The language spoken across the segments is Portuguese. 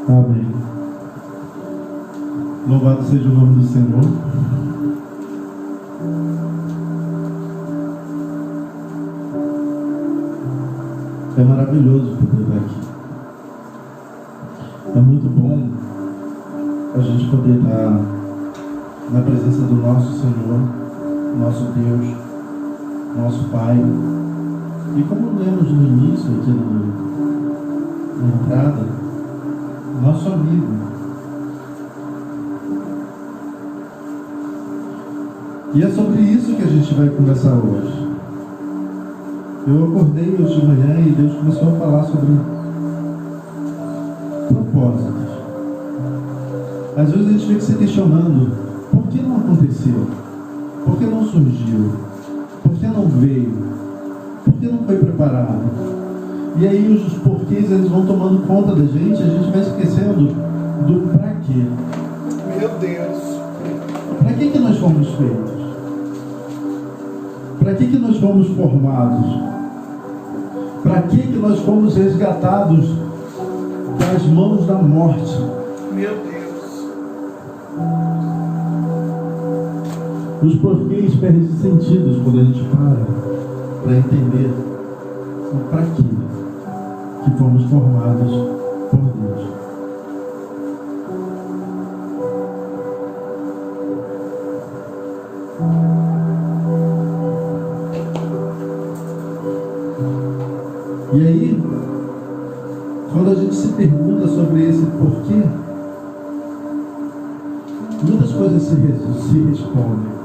Amém. Louvado seja o nome do Senhor. É maravilhoso poder estar aqui. É muito bom a gente poder estar na presença do nosso Senhor, nosso Deus, nosso Pai. E como lemos no início, aqui na entrada, nosso amigo. E é sobre isso que a gente vai conversar hoje. Eu acordei hoje de manhã e Deus começou a falar sobre propósitos. Às vezes a gente fica se questionando: por que não aconteceu? Por que não surgiu? Por que não veio? Por que não foi preparado? E aí os porquês eles vão tomando conta da gente, a gente vai esquecendo do pra quê. Meu Deus. Para que nós fomos feitos? Para que nós fomos formados? Para que nós fomos resgatados das mãos da morte? Meu Deus. Os porquês perdem sentido quando a gente para entender o para quê que fomos formados por Deus. E aí, quando a gente se pergunta sobre esse porquê, muitas coisas se respondem.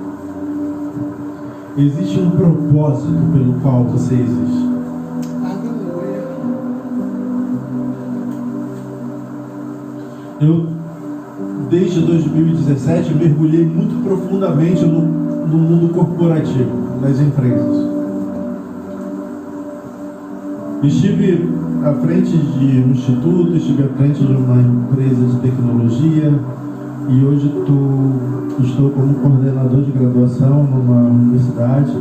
Existe um propósito pelo qual você existe. Aleluia. Eu, desde 2017, mergulhei muito profundamente no mundo corporativo, nas empresas. Estive à frente de um instituto, estive à frente de uma empresa de tecnologia e hoje estou como coordenador de graduação numa universidade.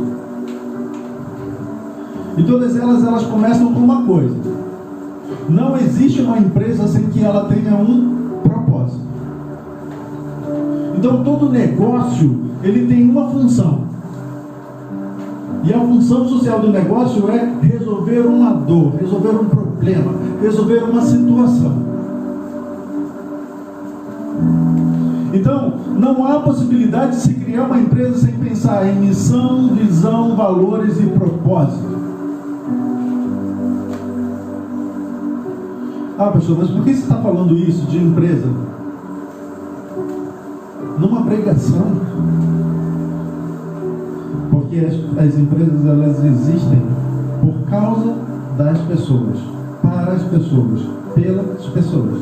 E todas elas começam com uma coisa: não existe uma empresa sem que ela tenha um propósito. Então todo negócio ele tem uma função. E a função social do negócio é resolver uma dor, resolver um problema, resolver uma situação. Então, não há possibilidade de se criar uma empresa sem pensar em missão, visão, valores e propósito. Ah, pastor, mas por que você está falando isso de empresa? Numa pregação. Porque as empresas elas existem por causa das pessoas, para as pessoas, pelas pessoas.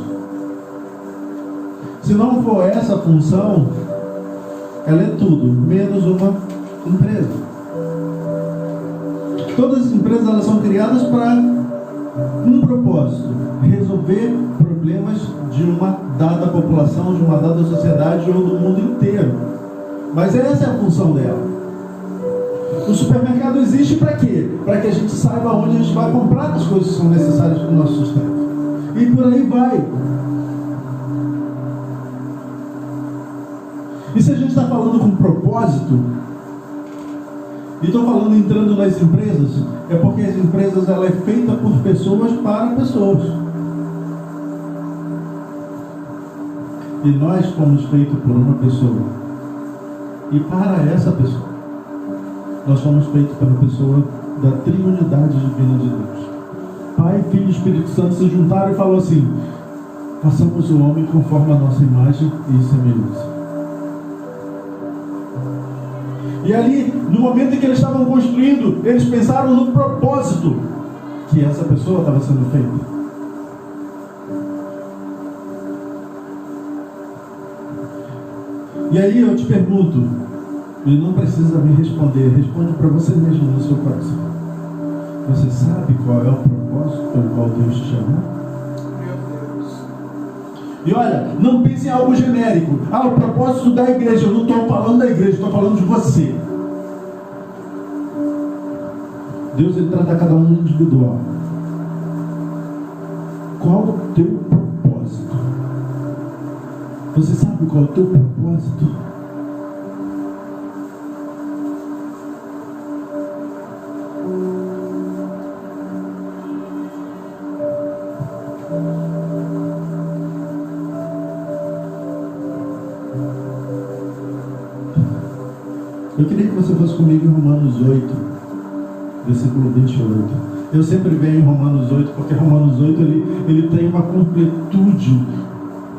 Se não for essa a função, ela é tudo, menos uma empresa. Todas as empresas elas são criadas para um propósito: resolver problemas de uma dada população, de uma dada sociedade ou do mundo inteiro. Mas essa é a função dela. O supermercado existe para quê? Para que a gente saiba onde a gente vai comprar as coisas que são necessárias para o nosso sustento. E por aí vai. E se a gente está falando com propósito, e estou falando entrando nas empresas, é porque as empresas ela é feita por pessoas para pessoas. E nós fomos feitos por uma pessoa. E para essa pessoa. Nós fomos feitos pela pessoa da triunidade divina de Deus. Pai, Filho e Espírito Santo se juntaram e falaram assim: façamos o homem conforme a nossa imagem e semelhança. E ali, no momento em que eles estavam construindo, eles pensaram no propósito que essa pessoa estava sendo feita. E aí eu te pergunto, e não precisa me responder, responde para você mesmo no seu coração: você sabe qual é o propósito pelo qual Deus te chamou? Meu Deus. E olha, não pense em algo genérico. Ah, o propósito da igreja. Eu não estou falando da igreja, estou falando de você. Deus ele trata cada um individual. Qual o teu propósito? Você sabe qual é o teu propósito? Eu queria que você fosse comigo em Romanos 8, versículo 28. Eu sempre venho em Romanos 8, porque Romanos 8 ele tem uma completude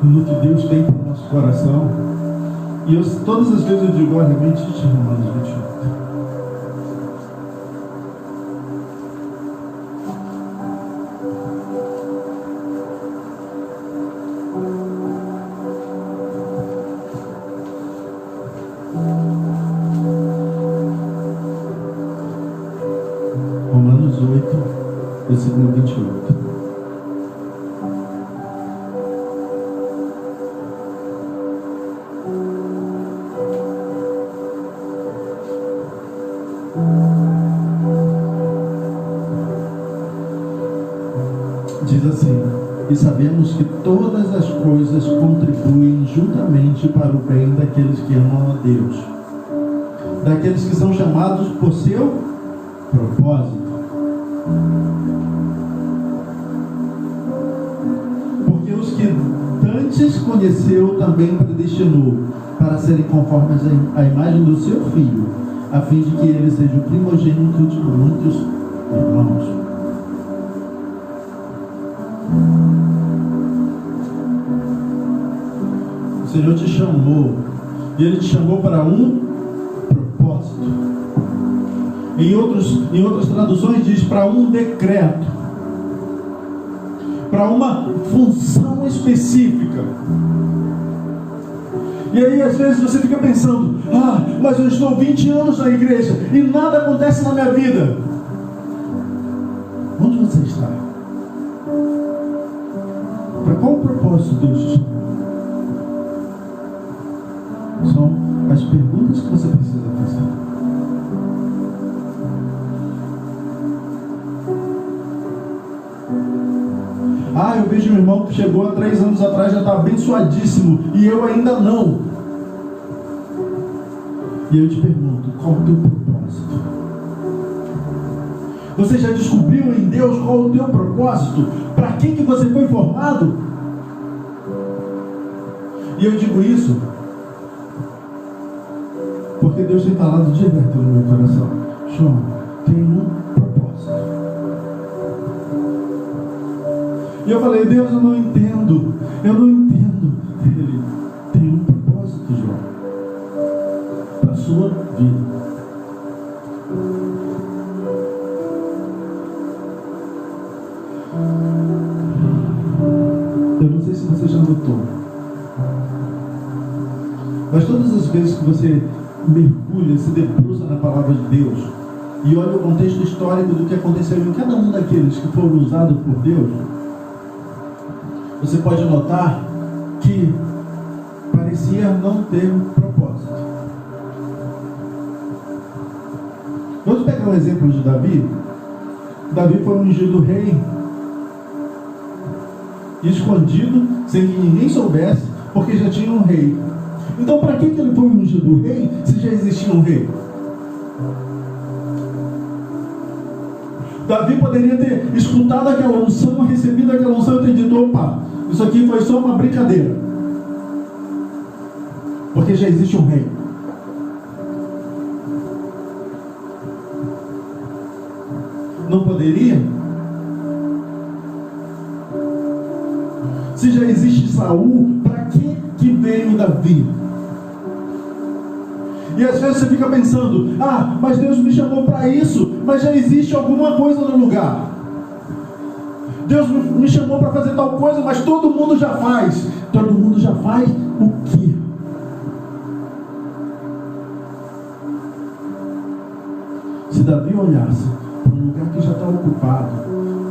no que Deus tem para o nosso coração. E todas as vezes eu digo, olha, medite em Romanos 28. Romanos 8, versículo 28. Diz assim: e sabemos que todas as coisas contribuem juntamente para o bem daqueles que amam a Deus, daqueles que são chamados por seu propósito. Porque os que dantes conheceu também predestinou para serem conformes à imagem do seu Filho, a fim de que ele seja o primogênito de muitos irmãos. O Senhor te chamou, e Ele te chamou para um propósito. Em outras traduções diz para um decreto, para uma função específica. E aí às vezes você fica pensando, mas eu estou 20 anos na igreja e nada acontece na minha vida. Onde você está? Para qual propósito Deus te chamou? São as perguntas que você precisa fazer. Eu vejo um irmão que chegou há 3 anos atrás, já está abençoadíssimo, e eu ainda não. E eu te pergunto, qual é o teu propósito? Você já descobriu em Deus qual é o teu propósito? Para que você foi formado? E eu digo isso porque Deus tem falado direto no meu coração. João, tem um propósito. E eu falei, Deus, eu não entendo. Ele tem um propósito, João, para a sua vida. Eu não sei se você já notou, mas todas as vezes que você mergulha, se debruça na palavra de Deus e olha o contexto histórico do que aconteceu em cada um daqueles que foram usados por Deus, você pode notar que parecia não ter um propósito. Vamos pegar um exemplo de Davi. Davi foi ungido rei, escondido, sem que ninguém soubesse, porque já tinha um rei. Então para que ele foi ungido rei, se já existia um rei? Davi poderia ter escutado aquela unção, recebido aquela unção e ter dito, opa, isso aqui foi só uma brincadeira, porque já existe um rei. Não poderia? Se já existe Saul, para que veio Davi? E às vezes você fica pensando, mas Deus me chamou para isso, mas já existe alguma coisa no lugar. Deus me chamou para fazer tal coisa, mas todo mundo já faz. Todo mundo já faz o quê? Se Davi olhasse para um lugar que já está ocupado,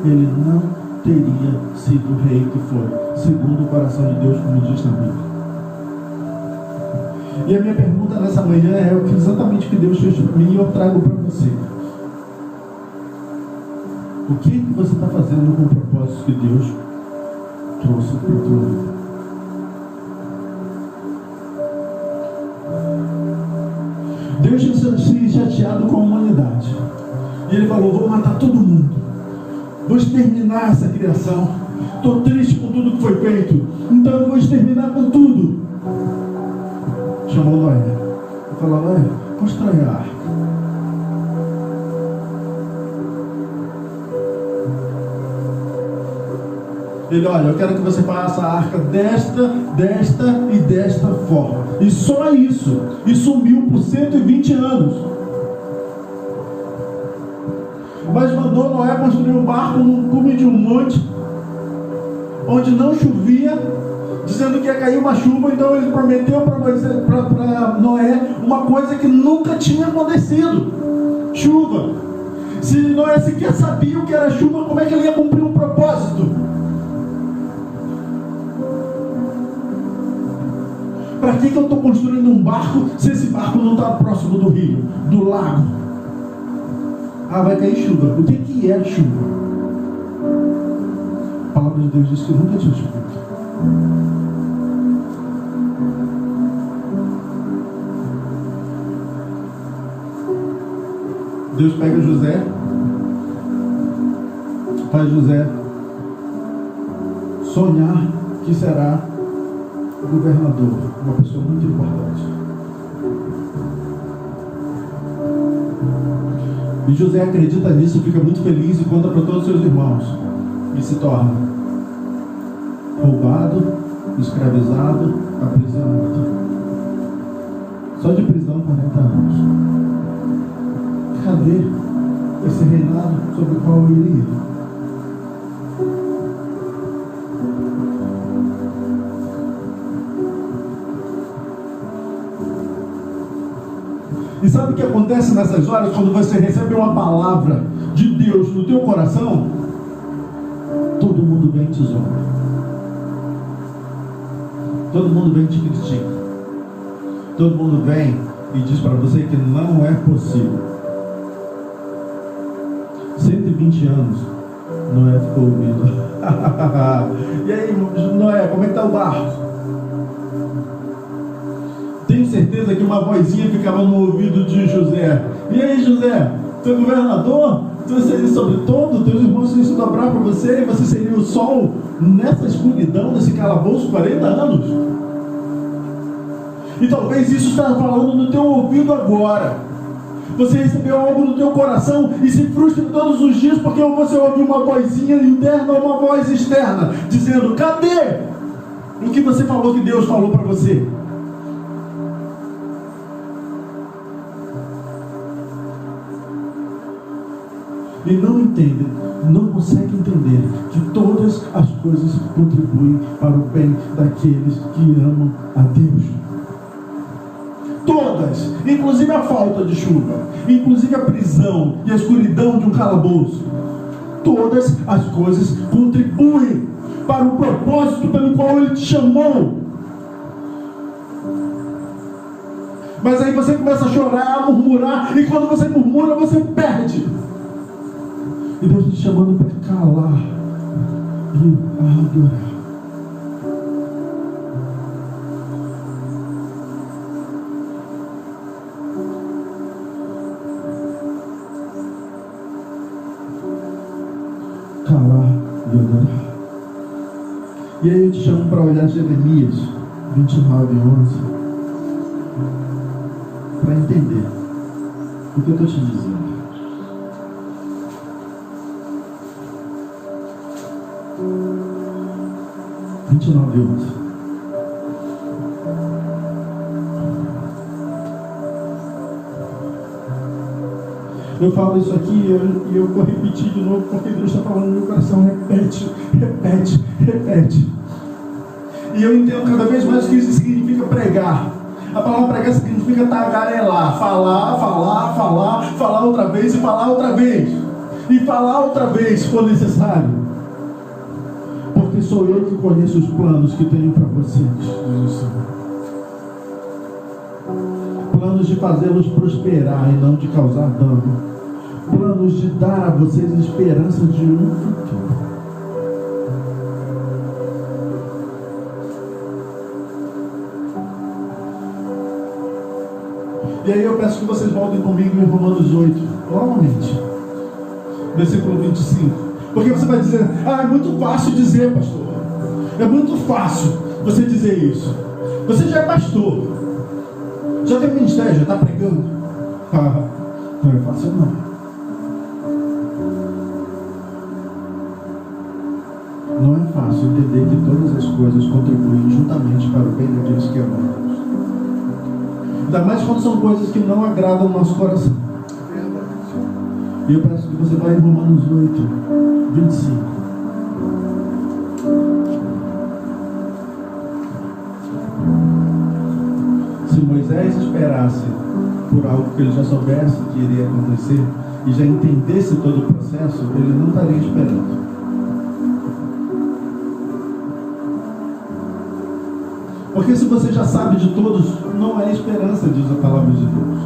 ele não teria sido o rei que foi, segundo o coração de Deus, como diz na Bíblia. E a minha pergunta nessa manhã é exatamente o que Deus fez para mim e eu trago para você. O que você está fazendo com o propósito que Deus trouxe para a tua vida? Deus tinha se chateado com a humanidade. E ele falou: vou matar todo mundo. Vou exterminar essa criação. Estou triste com tudo que foi feito. Então eu vou exterminar com tudo. Chamou Noé. Ele falou: Noé, constrói a arca. Ele: olha, eu quero que você faça a arca desta e desta forma. E só isso. E sumiu por 120 anos. Mas mandou Noé construir um barco num cume de um monte, onde não chovia, dizendo que ia cair uma chuva. Então ele prometeu para Noé uma coisa que nunca tinha acontecido: chuva. Se Noé sequer sabia o que era chuva, como é que ele ia cumprir um propósito? Para que eu estou construindo um barco se esse barco não está próximo do rio, do lago? Ah, vai cair chuva. O que é chuva? A palavra de Deus diz que nunca tinha chuva. Deus pega José, faz José sonhar que será governador, uma pessoa muito importante. E José acredita nisso, fica muito feliz e conta para todos os seus irmãos. E se torna roubado, escravizado, aprisionado. Só de prisão 40 anos. Cadê esse reinado sobre o qual ele iria? E sabe o que acontece nessas horas, quando você recebe uma palavra de Deus no teu coração? Todo mundo vem e te zomba. Todo mundo vem e te critica. Todo mundo vem e diz para você que não é possível. 120 anos, Noé ficou ouvindo. E aí, Noé, como é que está o barco? Tenho certeza que uma vozinha ficava no ouvido de José. E aí, José, tu é governador? Tu seria sobre todo? Teus irmãos iriam se dobrar para você? E você seria o sol nessa escuridão, nesse calabouço, 40 anos? E talvez isso está falando no teu ouvido agora. Você recebeu algo no teu coração e se frustra todos os dias porque você ouve uma vozinha interna ou uma voz externa dizendo: cadê o que você falou que Deus falou para você? E não entendem, não conseguem entender que todas as coisas contribuem para o bem daqueles que amam a Deus. Todas, inclusive a falta de chuva, inclusive a prisão e a escuridão de um calabouço. Todas as coisas contribuem para o propósito pelo qual Ele te chamou. Mas aí você começa a chorar, a murmurar, e quando você murmura, você perde. E Deus te chamando para calar e adorar. Calar e adorar. E aí eu te chamo para olhar Jeremias 29:11, para entender o que eu estou te dizendo. Eu falo isso aqui e eu vou repetir de novo, porque Deus está falando no meu coração: repete, repete, repete. E eu entendo cada vez mais que isso significa pregar. A palavra pregar significa tagarelar, falar outra vez e falar outra vez. E falar outra vez se for necessário. Porque sou eu que conheço os planos que tenho para vocês, diz o Senhor. Planos de fazê-los prosperar e não de causar dano. Planos de dar a vocês a esperança de um futuro. E E aí eu peço que vocês voltem comigo em Romanos 8, novamente, versículo 25. Porque você vai dizer, é muito fácil dizer, pastor. É muito fácil você dizer isso. Você já é pastor, já tem ministério, já está pregando. Não é fácil não. Não é fácil entender que todas as coisas contribuem juntamente para o bem daqueles que amam Deus. Ainda mais quando são coisas que não agradam o nosso coração. E eu peço que você vá em Romanos 8, 25. Se Moisés esperasse por algo que ele já soubesse que iria acontecer e já entendesse todo o processo, ele não estaria esperando. Porque se você já sabe de todos, não é esperança, diz a palavra de Deus.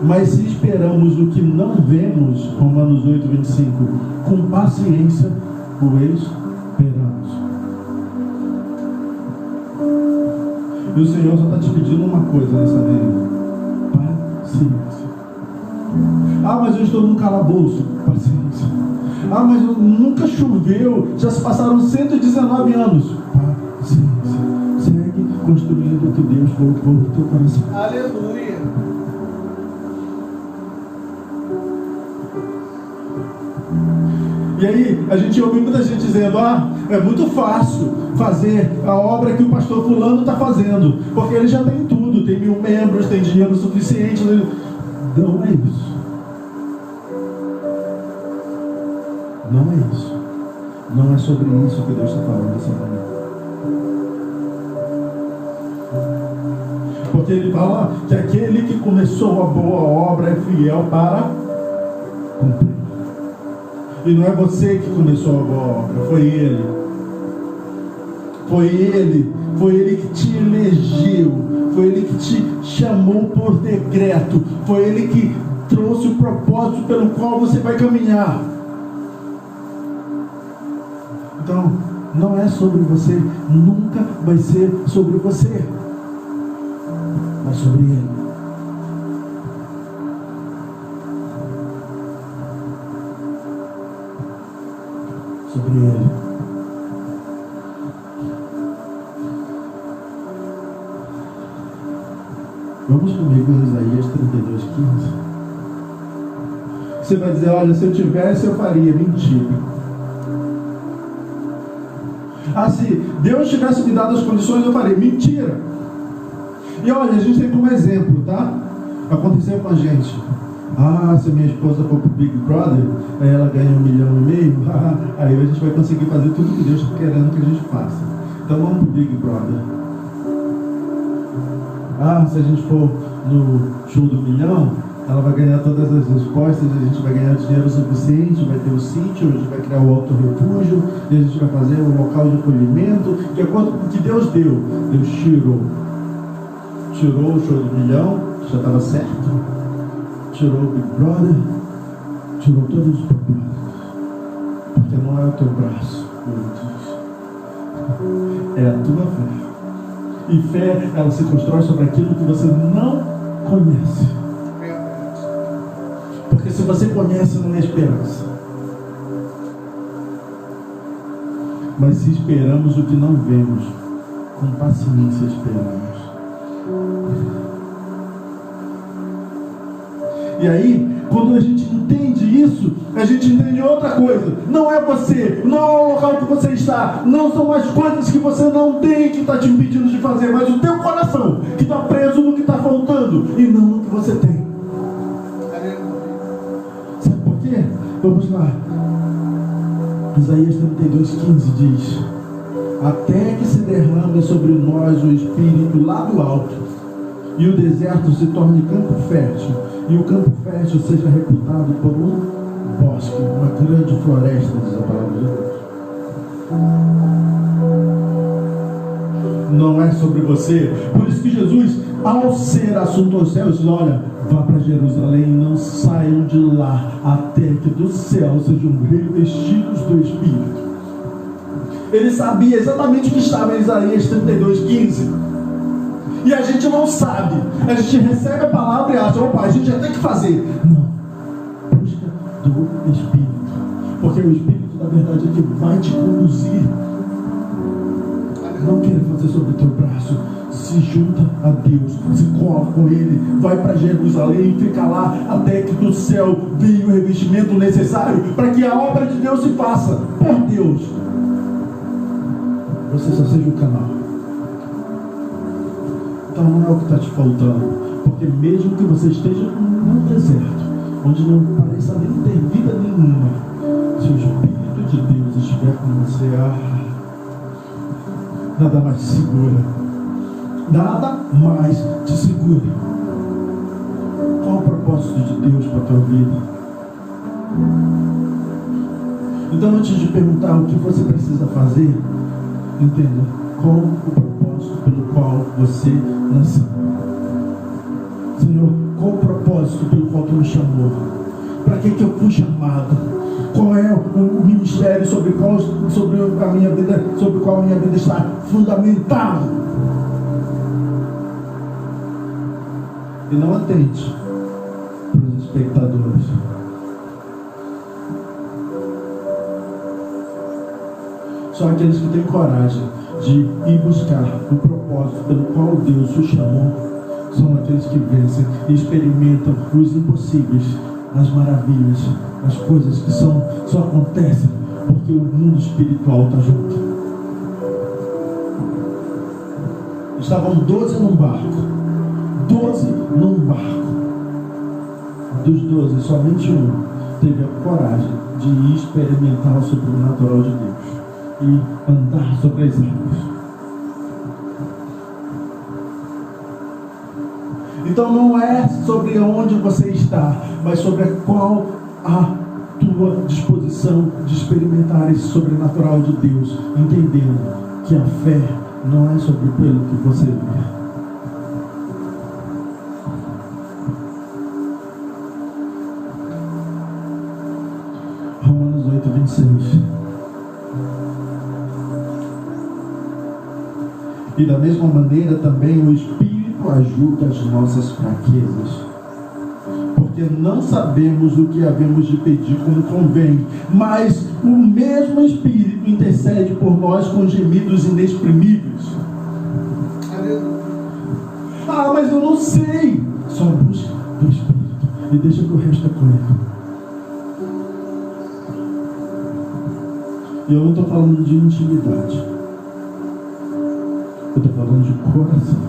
Mas se esperamos o que não vemos, Romanos 8, 25, com paciência o esperamos. E o Senhor só está te pedindo uma coisa nessa vida: paciência. Mas eu estou num calabouço. Paciência. Mas nunca choveu, já se passaram 119 anos. Paciência. Segue construindo o que Deus colocou no teu coração. Aleluia. E aí, a gente ouve muita gente dizendo, é muito fácil fazer a obra que o pastor fulano está fazendo, porque ele já tem tudo, tem 1000 membros, tem dinheiro suficiente. Não é isso. Não é isso. Não é sobre isso que Deus está falando essa manhã. Porque ele fala que aquele que começou a boa obra é fiel para cumprir. E não é você que começou a boa obra, foi Ele. Foi Ele. Foi Ele que te elegeu. Foi Ele que te chamou por decreto. Foi Ele que trouxe o propósito pelo qual você vai caminhar. Então, não é sobre você. Nunca vai ser sobre você. Mas sobre Ele. Sobre Ele. Vamos comigo em Isaías 32, 15. Você vai dizer, olha, se eu tivesse eu faria. Mentira. Se Deus tivesse me dado as condições eu faria. Mentira. E olha, a gente tem como exemplo, tá? Aconteceu com a gente. Se minha esposa for pro Big Brother, ela ganha 1,5 milhão, aí a gente vai conseguir fazer tudo que Deus está querendo que a gente faça. Então vamos pro Big Brother. Se a gente for no show do milhão, ela vai ganhar todas as respostas, a gente vai ganhar dinheiro suficiente, vai ter o sítio, a gente vai criar o auto-refúgio, e a gente vai fazer um local de acolhimento, de acordo com o que Deus deu. Deus tirou o show do milhão, que já estava certo. Tirou o Big Brother, tirou todos os problemas, porque não é o teu braço, é a tua fé. E fé, ela se constrói sobre aquilo que você não conhece. Porque se você conhece, não é esperança. Mas se esperamos o que não vemos, com paciência esperamos. E aí, quando a gente entende isso, a gente entende outra coisa. Não é você, não é o local que você está, não são as coisas que você não tem que está te impedindo de fazer, mas o teu coração que está preso no que está faltando e não no que você tem. Sabe por quê? Vamos lá. Isaías 32:15 diz: até que se derrame sobre nós o Espírito lá do alto, e o deserto se torne campo fértil, e o campo fértil seja reputado por um bosque, uma grande floresta, diz a palavra de Deus. Não é sobre você. Por isso que Jesus, ao ser assunto aos céus, diz, olha, vá para Jerusalém e não saiam de lá até que do céu sejam revestidos do Espírito. Ele sabia exatamente o que estava em Isaías 32:15. E a gente não sabe. A gente recebe a palavra e acha, opa, a gente já tem que fazer. Não. Busca do Espírito. Porque o Espírito, na verdade, é que vai te conduzir. Não queira fazer sobre o teu braço. Se junta a Deus, se cola com Ele, vai para Jerusalém e fica lá até que do céu venha o revestimento necessário para que a obra de Deus se faça por Deus. Você só seja o canal. Então não é o que está te faltando, porque mesmo que você esteja num deserto, onde não pareça nem ter vida nenhuma, se o Espírito de Deus estiver com você, nada mais te segura. Nada mais te segura. Qual o propósito de Deus para a tua vida? Então, antes de perguntar o que você precisa fazer, entenda qual o propósito pelo qual você nasceu. Senhor, qual o propósito pelo qual tu me chamou? Para que eu fui chamado? Qual é o ministério sobre qual a minha vida está fundamentado? E não atente para os espectadores. Só aqueles que têm coragem de ir buscar o propósito pelo qual Deus o chamou são aqueles que vencem e experimentam os impossíveis, as maravilhas, as coisas que só acontecem porque o mundo espiritual está junto. Estavam 12 num barco. 12 num barco. Dos 12, somente um teve a coragem de experimentar o sobrenatural de Deus e andar sobre as águas. Então não é sobre onde você está, mas sobre qual a tua disposição de experimentar esse sobrenatural de Deus, entendendo que a fé não é sobre pelo que você vê. Romanos 8:26. E da mesma maneira também o Espírito ajuda as nossas fraquezas, porque não sabemos o que havemos de pedir como convém, mas o mesmo Espírito intercede por nós com gemidos inexprimíveis. Mas eu não sei. Só busca do Espírito e deixa que o resto é com Ele. E eu não estou falando de intimidade. Eu estou falando de coração.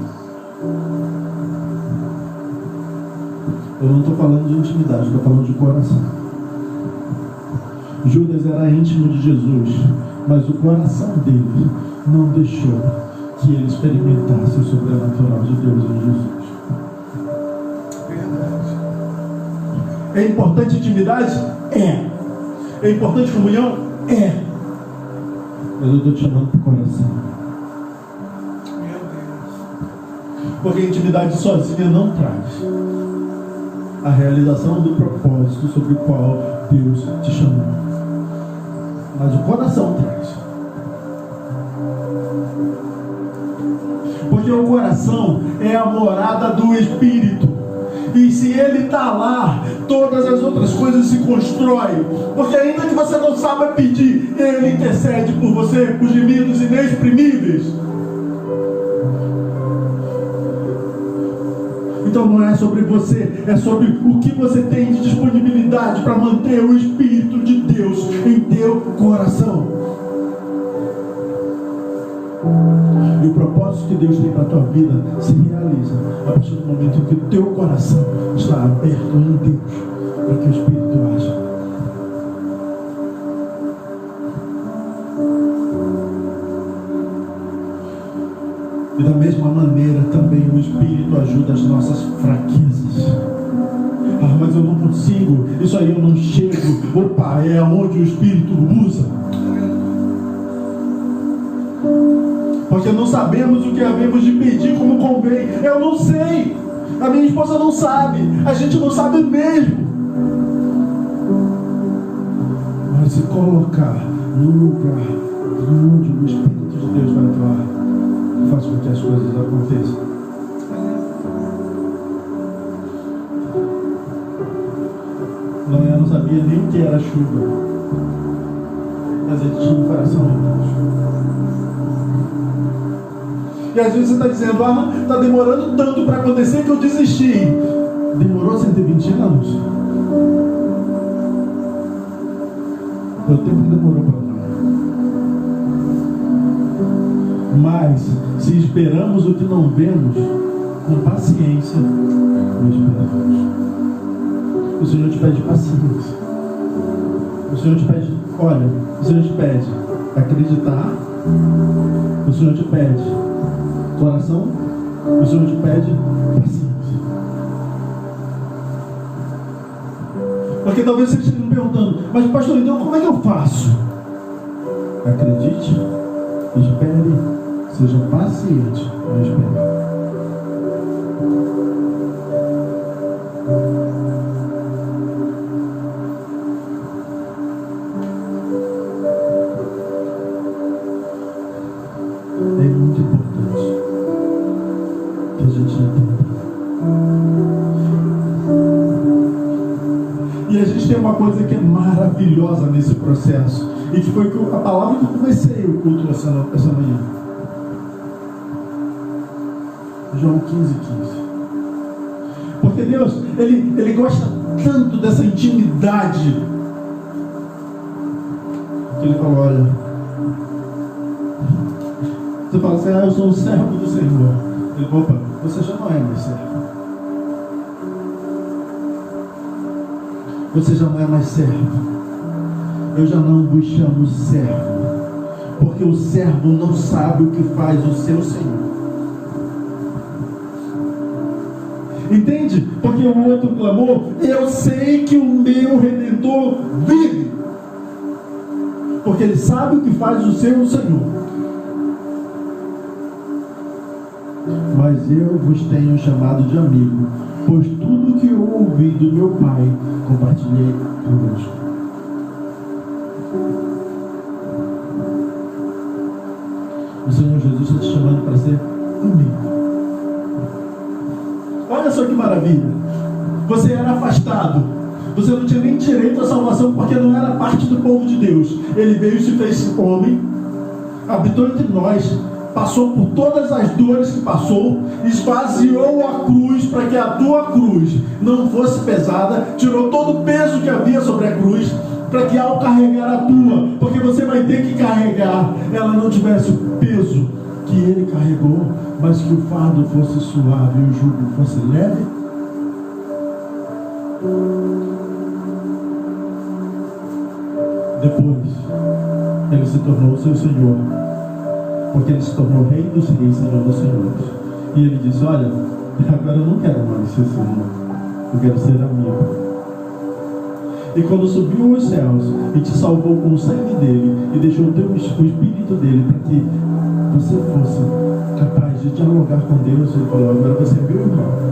Eu não estou falando de intimidade, eu estou falando de coração. Judas era íntimo de Jesus, mas o coração dele não deixou que ele experimentasse o sobrenatural de Deus em Jesus. Verdade. É importante intimidade? É. É importante comunhão? É. Mas eu estou te chamando para o coração. Meu Deus. Porque a intimidade sozinha não traz a realização do propósito sobre o qual Deus te chamou. Mas o coração traz. Porque o coração é a morada do Espírito. E se ele está lá, todas as outras coisas se constroem. Porque ainda que você não saiba pedir, ele intercede por você, por gemidos inexprimíveis. Então não é sobre você, é sobre o que você tem de disponibilidade para manter o Espírito de Deus em teu coração. E o propósito que Deus tem para a tua vida se realiza a partir do momento em que o teu coração está aberto em Deus para que o Espírito haja. E da mesma maneira também o Espírito ajuda as nossas fraquezas. Mas eu não consigo, isso aí eu não chego. Opa, é onde o Espírito usa. Porque não sabemos o que havemos de pedir como convém. Eu não sei. A minha esposa não sabe. A gente não sabe mesmo. Mas se colocar no lugar onde o Espírito de Deus vai atuar, faz com que as coisas aconteçam. Noé não sabia nem o que era chuva, mas ele tinha um coração de Deus. E às vezes você está dizendo, está demorando tanto para acontecer que eu desisti. Demorou 120 anos? Foi o tempo que demorou para nós. Mas, se esperamos o que não vemos, com paciência, nós esperamos. O Senhor te pede paciência. O Senhor te pede, olha, o Senhor te pede acreditar. O Senhor te pede coração. O Senhor te pede paciência. Porque talvez você esteja me perguntando, mas pastor, então como é que eu faço? Acredite, espere, seja paciente e espere. É muito importante que a gente entenda. E a gente tem uma coisa que é maravilhosa nesse processo, e que foi a palavra que eu comecei o culto essa manhã. João 15:15. Porque Deus, Ele gosta tanto dessa intimidade, que Ele falou, olha, você fala assim, eu sou um servo do Senhor. Ele falou, opa, você já não é mais servo. Você já não é mais servo. Eu já não vos chamo servo, porque o servo não sabe o que faz o seu Senhor. Entende? Porque o outro clamou, eu sei que o meu Redentor vive, porque ele sabe o que faz o seu Senhor. Mas eu vos tenho chamado de amigo, pois tudo que eu ouvi do meu Pai, compartilhei convosco. O Senhor Jesus está te chamando para ser amigo. Olha só que maravilha. Você era afastado. Você não tinha nem direito à salvação, porque não era parte do povo de Deus. Ele veio e se fez homem, habitou entre nós, passou por todas as dores que passou, esvaziou a cruz para que a tua cruz não fosse pesada, tirou todo o peso que havia sobre a cruz, para que ao carregar a tua, porque você vai ter que carregar, ela não tivesse o peso que ele carregou, mas que o fardo fosse suave e o jugo fosse leve. Depois ele se tornou o seu Senhor, porque ele se tornou Rei dos Reis, Senhor dos Senhores. E ele disse, olha, agora eu não quero mais ser Senhor, eu quero ser amigo. E quando subiu aos céus e te salvou com o sangue dele e deixou o Espírito dele para que você fosse capaz de dialogar com Deus, ele falou, agora você é meu irmão.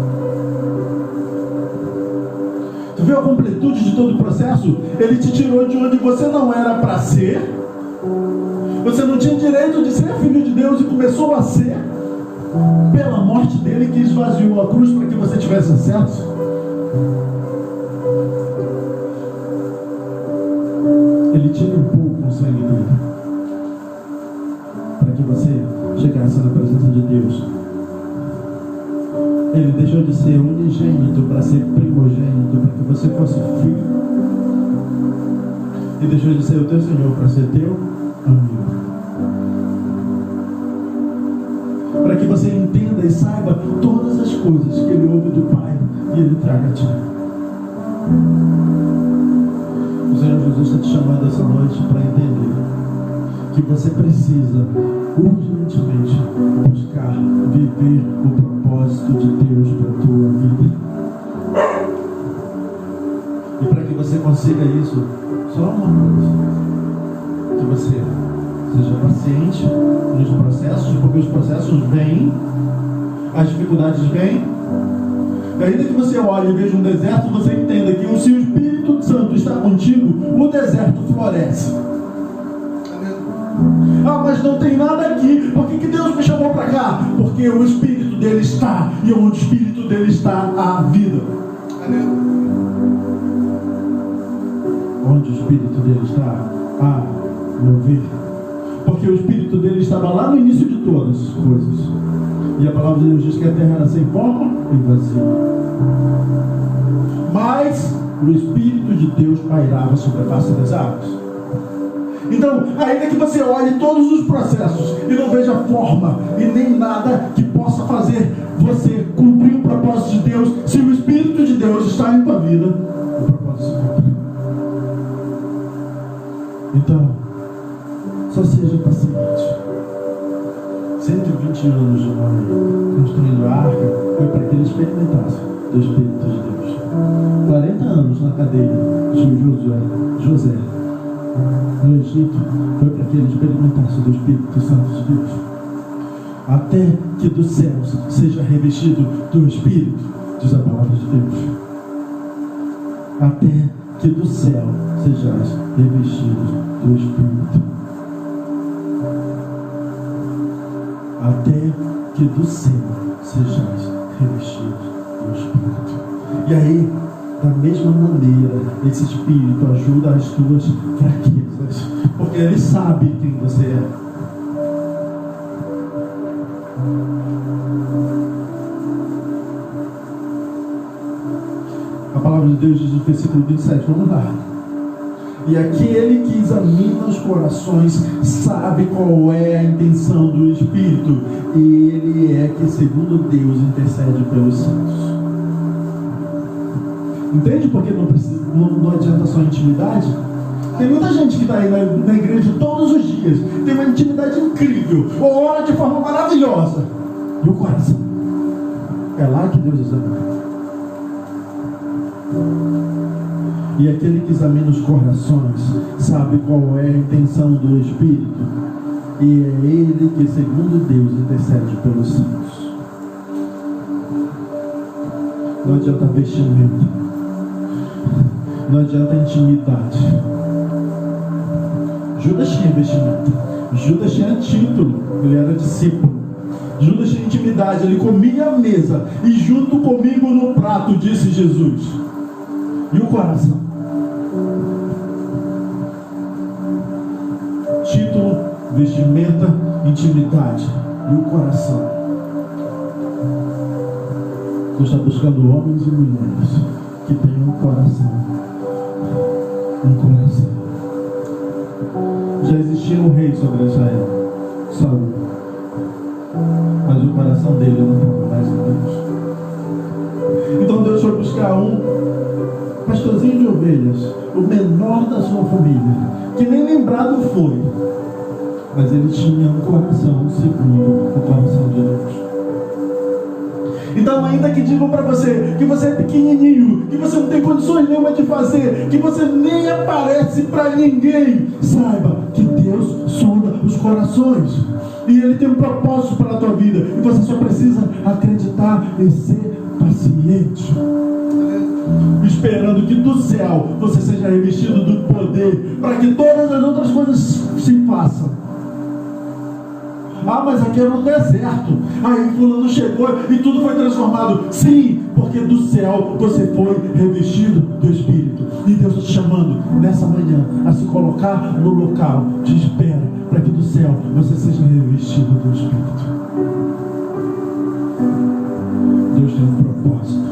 Tu viu a completude de todo o processo? Ele te tirou de onde você não era para ser. Você não tinha direito de ser filho de Deus e começou a ser pela morte dele, que esvaziou a cruz para que você tivesse acesso. Ele te limpou com o sangue dele para que você chegasse na presença de Deus. Ele deixou de ser unigênito para ser primogênito, para que você fosse filho. E deixou de ser o teu Senhor para ser teu amigo. Para que você entenda e saiba todas as coisas que ele ouve do Pai e ele traga a ti. O Senhor Jesus está te chamando essa noite para entender que você precisa urgentemente buscar viver o propósito de Deus para a tua vida. E para que você consiga isso, só uma coisa: que você seja paciente nos processos, porque os processos vêm, as dificuldades vêm. E ainda que você olhe e veja um deserto, você entenda que se o Espírito Santo está contigo, o deserto floresce. Mas não tem nada aqui. Por que Deus me chamou para cá? Porque o Espírito dele está, e onde o Espírito dele está, há vida. onde o Espírito dele está a mover. Porque o Espírito dele estava lá no início de todas as coisas. E a palavra de Deus diz que a terra era sem forma e vazia. Mas o Espírito de Deus pairava sobre a face das águas. Então, ainda que você olhe todos os processos e não veja forma e nem nada que possa fazer você cumprir o propósito de Deus, se o Espírito de Deus está em tua vida, o propósito se cumpre. Então, só seja paciente. 120 anos de Noé construindo a arca foi para que ele experimentasse do Espírito de Deus. 40 anos na cadeia de José no Egito foi para que ele experimentasse do Espírito Santo de Deus. Até que dos céus seja revestido do Espírito, diz a palavra de Deus. Até que do céu sejais revestidos do Espírito. Até que do céu sejais revestidos do Espírito. E aí, da mesma maneira, esse Espírito ajuda as tuas fraquezas, porque ele sabe quem você é. A palavra de Deus diz no versículo 27, vamos lá. E aquele que examina os corações sabe qual é a intenção do Espírito, e ele é que, segundo Deus, intercede pelos santos. Entende por que não adianta só intimidade? Tem muita gente que está aí na igreja todos os dias, tem uma intimidade incrível, ora de forma maravilhosa, e o coração? É lá que Deus examina. E aquele que examina os corações sabe qual é a intenção do Espírito, e é ele que, segundo Deus, intercede pelos santos. Não adianta vestimento, não adianta intimidade. Judas tinha vestimento, Judas tinha título, ele era discípulo. Judas tinha intimidade, ele comia à mesa e junto comigo no prato, disse Jesus. E o coração? Título, vestimenta, intimidade. E o coração? Tu está buscando homens e mulheres que tenham um coração. Um coração. Já existia um rei sobre Israel, Saul. Mas o coração dele não estava mais em Deus. Então Deus foi buscar um pastorzinho de ovelhas, o menor da sua família, que nem lembrado foi, mas ele tinha um coração segundo o coração de Deus. Então, ainda que digam para você que você é pequenininho, que você não tem condições nenhuma de fazer, que você nem aparece para ninguém, saiba que Deus sonda os corações e Ele tem um propósito para a tua vida, e você só precisa acreditar e ser paciente, esperando que do céu você seja revestido do poder para que todas as outras coisas se façam. Ah, mas aqui era um deserto, aí fulano chegou e tudo foi transformado. Sim, porque do céu você foi revestido do Espírito, e Deus está te chamando nessa manhã a se colocar no local de espera para que do céu você seja revestido do Espírito. Deus tem um propósito.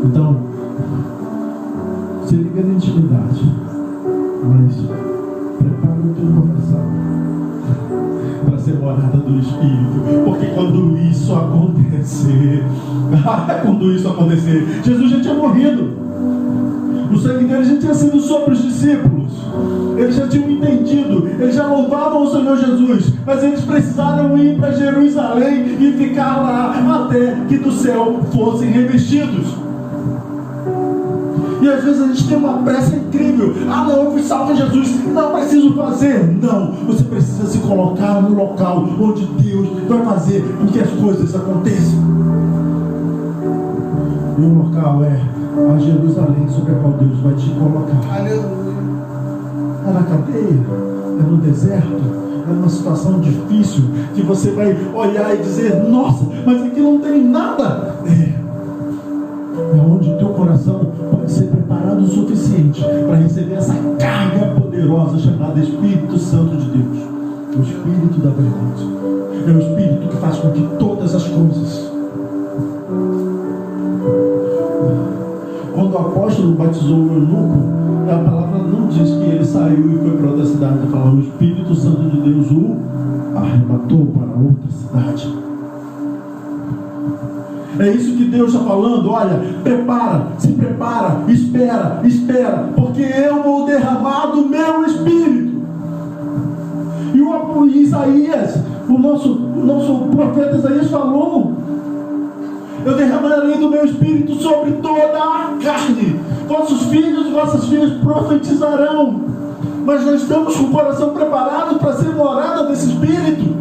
Então, se liga na intimidade, mas prepara o teu coração para ser morada do Espírito, porque quando isso acontecer, Jesus já tinha morrido, o sangue dele já tinha sido sobre os discípulos, eles já tinham entendido, eles já louvavam o Senhor Jesus, mas eles precisaram ir para Jerusalém e ficar lá até que do céu fossem revestidos. E às vezes a gente tem uma pressa incrível. Ah, não, eu fui salvo em Jesus, não preciso fazer. Não, você precisa se colocar no local onde Deus vai fazer com que as coisas aconteçam. E o local é a Jerusalém sobre a qual Deus vai te colocar. Aleluia. É na cadeia, é no deserto, é numa situação difícil, que você vai olhar e dizer: nossa, mas aqui não tem nada. É onde o teu coração pode ser preparado o suficiente para receber essa carga poderosa chamada Espírito Santo de Deus. O Espírito da verdade. É o Espírito que faz com que todas as coisas... Quando o apóstolo batizou o eunuco, a palavra não diz que ele saiu e foi para outra cidade. Ele fala, o Espírito Santo de Deus o arrebatou para outra cidade. É isso que Deus está falando. Olha, prepara, se prepara, espera, porque eu vou derramar do meu Espírito. E o Isaías, o nosso profeta Isaías falou, eu derramarei do meu Espírito sobre toda a carne. Vossos filhos e vossas filhas profetizarão. Mas nós estamos com o coração preparado para ser morada desse Espírito?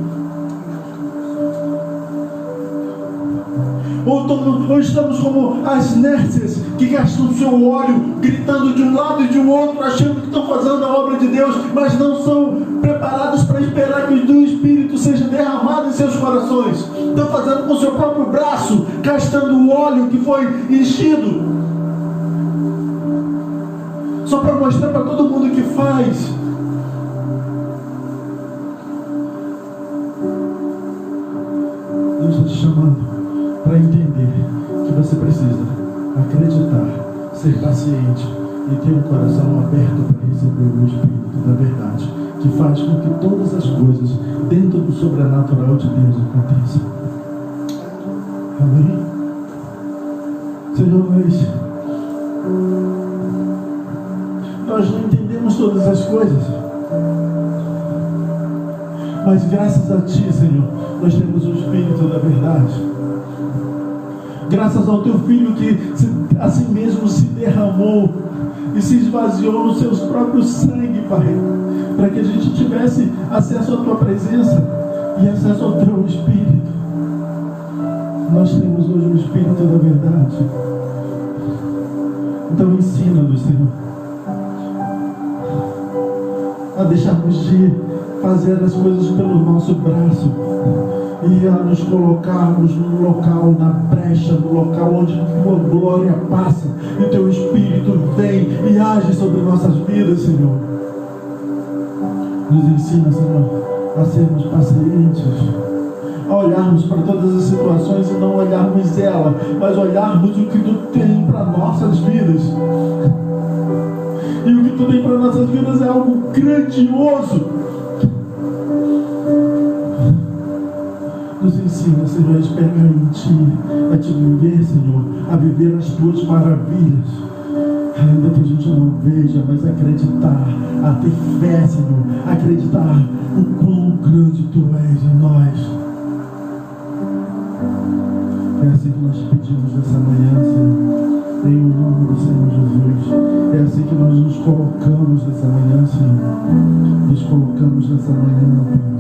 Ou estamos como as nércias que gastam o seu óleo, gritando de um lado e de um outro, achando que estão fazendo a obra de Deus, mas não são preparados para esperar que o Espírito seja derramado em seus corações? Estão fazendo com o seu próprio braço, gastando o óleo que foi enchido, só para mostrar para todo mundo que faz. Deus está te chamando para entender que você precisa acreditar, ser paciente e ter um coração aberto para receber o Espírito da verdade, que faz com que todas as coisas dentro do sobrenatural de Deus aconteçam. Amém? Senhor, nós não entendemos todas as coisas, mas graças a Ti, Senhor, nós temos o Espírito da verdade. Graças ao Teu Filho que assim mesmo se derramou e se esvaziou no Seu próprio sangue, Pai, para que a gente tivesse acesso à Tua presença e acesso ao Teu Espírito. Nós temos hoje o Espírito da verdade. Então ensina-nos, Senhor, a deixarmos de fazer as coisas pelo nosso braço e a nos colocarmos no local, na brecha, no local onde Tua glória passa e Teu Espírito vem e age sobre nossas vidas, Senhor. Nos ensina, Senhor, a sermos pacientes, a olharmos para todas as situações e não olharmos ela, mas olharmos o que Tu tem para nossas vidas. E o que Tu tem para nossas vidas é algo grandioso. Nos ensina, Senhor, a esperar em Ti, a Te viver, Senhor, a viver as Tuas maravilhas, ainda que a gente não veja, mas acreditar, a ter fé, Senhor, acreditar o quão grande Tu és em nós. É assim que nós pedimos nessa manhã, Senhor, em nome do Senhor Jesus. É assim que nós nos colocamos nessa manhã, Senhor. Nos colocamos nessa manhã, Pai.